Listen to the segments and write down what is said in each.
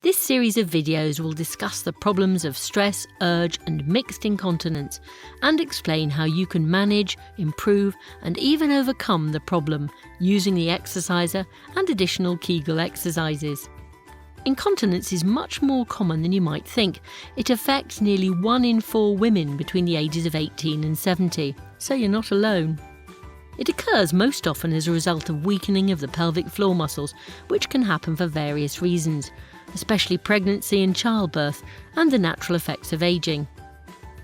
This series of videos will discuss the problems of stress, urge and mixed incontinence and explain how you can manage, improve and even overcome the problem using the exerciser and additional Kegel exercises. Incontinence is much more common than you might think. It affects nearly 1 in 4 women between the ages of 18 and 70, so you're not alone. It occurs most often as a result of weakening of the pelvic floor muscles, which can happen for various reasons, especially pregnancy and childbirth and the natural effects of ageing.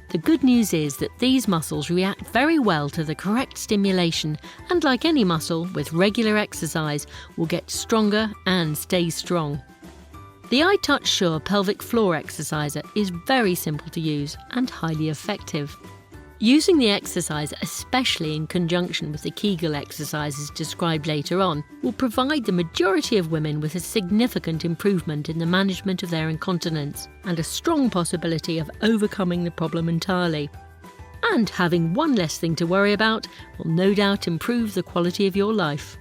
The good news is that these muscles react very well to the correct stimulation and, like any muscle, with regular exercise will get stronger and stay strong. The l'iTouch Sure pelvic floor exerciser is very simple to use and highly effective. Using the exerciser, especially in conjunction with the Kegel exercises described later on, will provide the majority of women with a significant improvement in the management of their incontinence and a strong possibility of overcoming the problem entirely. And having one less thing to worry about will no doubt improve the quality of your life.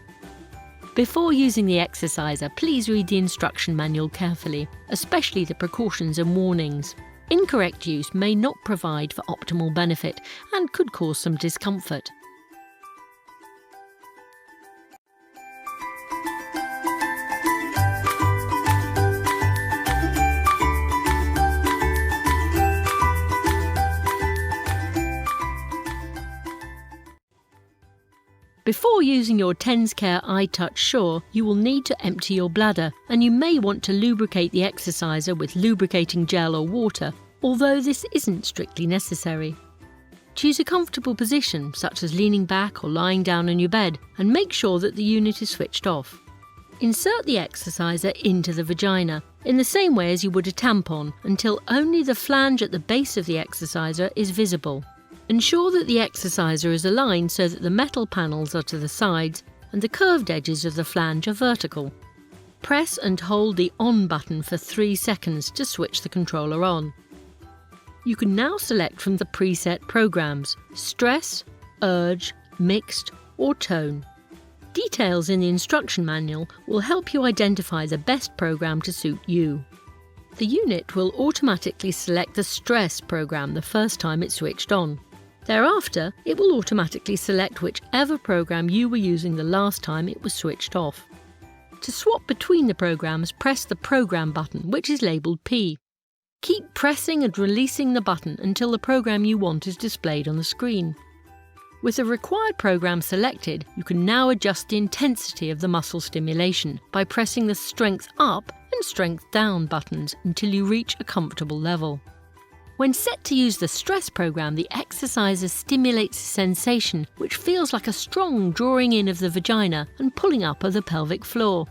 Before using the exerciser, please read the instruction manual carefully, especially the precautions and warnings. Incorrect use may not provide for optimal benefit and could cause some discomfort. Before using your TENS Care l'iTouch Sure, you will need to empty your bladder, and you may want to lubricate the exerciser with lubricating gel or water, although this isn't strictly necessary. Choose a comfortable position, such as leaning back or lying down on your bed, and make sure that the unit is switched off. Insert the exerciser into the vagina, in the same way as you would a tampon, until only the flange at the base of the exerciser is visible. Ensure that the exerciser is aligned so that the metal panels are to the sides and the curved edges of the flange are vertical. Press and hold the on button for 3 seconds to switch the controller on. You can now select from the preset programs: stress, urge, mixed or tone. Details in the instruction manual will help you identify the best program to suit you. The unit will automatically select the stress program the first time it's switched on. Thereafter, it will automatically select whichever program you were using the last time it was switched off. To swap between the programs, press the Program button, which is labelled P. Keep pressing and releasing the button until the program you want is displayed on the screen. With the required program selected, you can now adjust the intensity of the muscle stimulation by pressing the Strength Up and Strength Down buttons until you reach a comfortable level. When set to use the stress program, the exerciser stimulates a sensation which feels like a strong drawing in of the vagina and pulling up of the pelvic floor.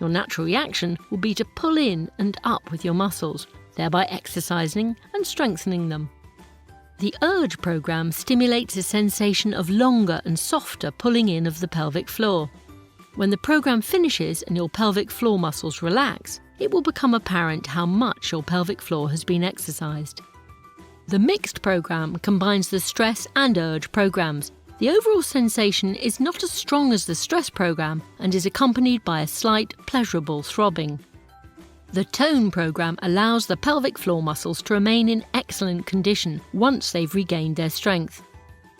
Your natural reaction will be to pull in and up with your muscles, thereby exercising and strengthening them. The urge program stimulates a sensation of longer and softer pulling in of the pelvic floor. When the program finishes and your pelvic floor muscles relax, it will become apparent how much your pelvic floor has been exercised. The mixed program combines the stress and urge programs. The overall sensation is not as strong as the stress program and is accompanied by a slight, pleasurable throbbing. The tone program allows the pelvic floor muscles to remain in excellent condition once they've regained their strength.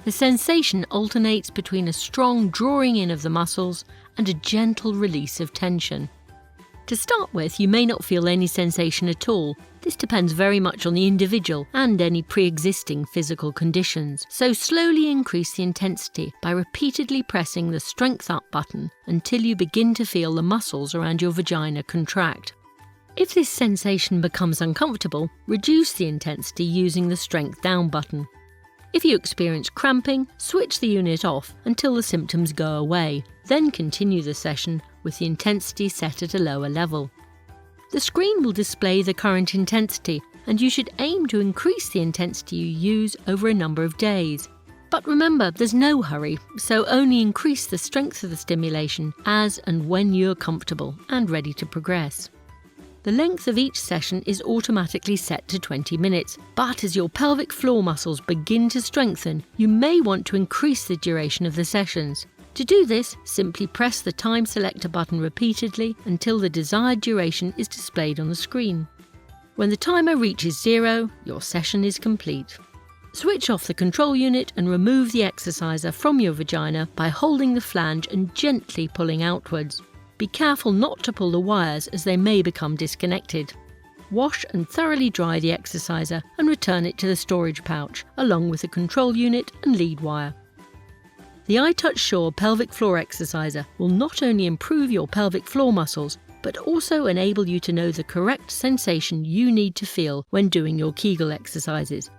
The sensation alternates between a strong drawing in of the muscles and a gentle release of tension. To start with, you may not feel any sensation at all. This depends very much on the individual and any pre-existing physical conditions, so slowly increase the intensity by repeatedly pressing the Strength Up button until you begin to feel the muscles around your vagina contract. If this sensation becomes uncomfortable, reduce the intensity using the Strength Down button. If you experience cramping, switch the unit off until the symptoms go away, then continue the session with the intensity set at a lower level. The screen will display the current intensity, and you should aim to increase the intensity you use over a number of days. But remember, there's no hurry, so only increase the strength of the stimulation as and when you're comfortable and ready to progress. The length of each session is automatically set to 20 minutes, but as your pelvic floor muscles begin to strengthen, you may want to increase the duration of the sessions. To do this, simply press the time selector button repeatedly until the desired duration is displayed on the screen. When the timer reaches 0, your session is complete. Switch off the control unit and remove the exerciser from your vagina by holding the flange and gently pulling outwards. Be careful not to pull the wires as they may become disconnected. Wash and thoroughly dry the exerciser and return it to the storage pouch, along with the control unit and lead wire. The iTouch Sure pelvic floor exerciser will not only improve your pelvic floor muscles, but also enable you to know the correct sensation you need to feel when doing your Kegel exercises.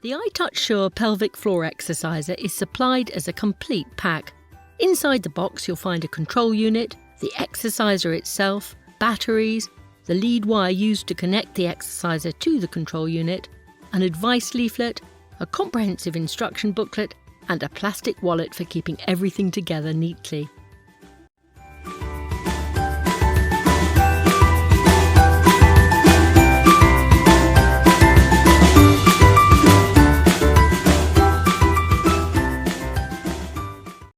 The iTouch Sure pelvic floor exerciser is supplied as a complete pack. Inside the box you'll find a control unit, the exerciser itself, batteries, the lead wire used to connect the exerciser to the control unit, an advice leaflet, a comprehensive instruction booklet, and a plastic wallet for keeping everything together neatly.